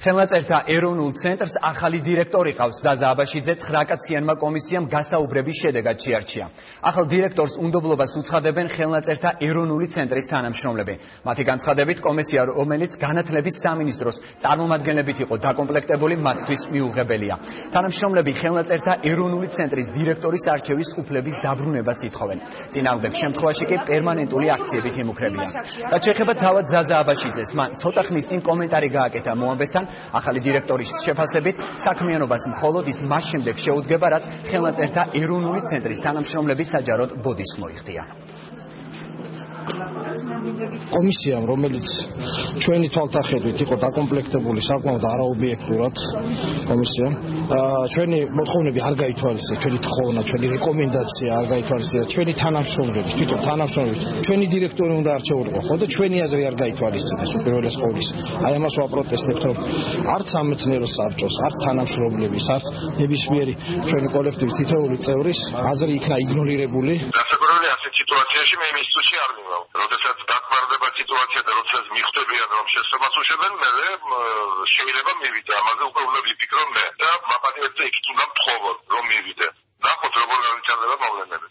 ხელნაწერთა ეროვნულ ცენტრს ახალი დირექტორი ყავს. ზაზა აბაშიძე 9 კაციანმა კომისიამ გასაუბრების შედეგად შეარჩია. ახალ დირექტორს უნდობლობას უცხადებენ ხელნაწერთა ეროვნული ცენტრის თანამშრომლები. მათი განცხადებით, კომისია, რომელიც განათლების სამინისტროს წარმომადგენლებით იყო დაკომპლექტებული, მათთვის მიუღებელია. თანამშრომლები ხელნაწერთა ეროვნული ცენტრის დირექტორის არჩევის უფლების დაბრუნებას ითხოვენ. წინააღმდეგ შემთხვევაში კი პერმანენტული აქციებით იმუქრებიან. რაც შეეხება თავად ზაზა აბაშიძეს, მან ცოტა ხნის წინ კომენტარი გააკეთა მოამბესთან. ახალი დირექტორის შეფასებით, საქმიანობას მხოლოდ ის მას შემდეგ შეუდგება, რაც ხელნაწერთა ეროვნული ცენტრის თანამშრომლები საჯაროდ ბოდიშს მოიხდიან. კომისიამ, რომელიც ჩვენი თვალთახედვით იყო დაკომპლექტებული საკმაოდ არაობიექტურად კომისიამ, ჩვენი მოთხოვნები არ გაითვალისწინა, ჩვენი თხოვნა, ჩვენი რეკომენდაცია არ გაითვალისწინა, ჩვენი თანამშრომლები, თვითონ თანამშრომლები, ჩვენი დირექტორი უნდა არჩეულიყო, ხო და ჩვენი აზრი არ გაითვალისწინეს უპირველეს ყოვლისა. აი ამას ვაპროტესტებთ, რომ არც სამეცნიერო საბჭოს, არც თანამშრომლების, არც ნებისმიერი ჩვენი კოლექტივის თითოეული წევრის აზრი იქნა იგნორირებული. სიტუაციაში მე მისთვის არ მივავალ. როდესაც დაკმარდება სიტუაცია და როდესაც მიხვდებიან რომ შესწავლას უშვებენ, მე შეიძლება მივიდე. ამაზე უკვე უნდა ვიფიქრო მე და მაპატიებელზე იქით უნდა მთხოვო რომ მივიდე. ნახოთ როგორ განვითარდება მოვლენები.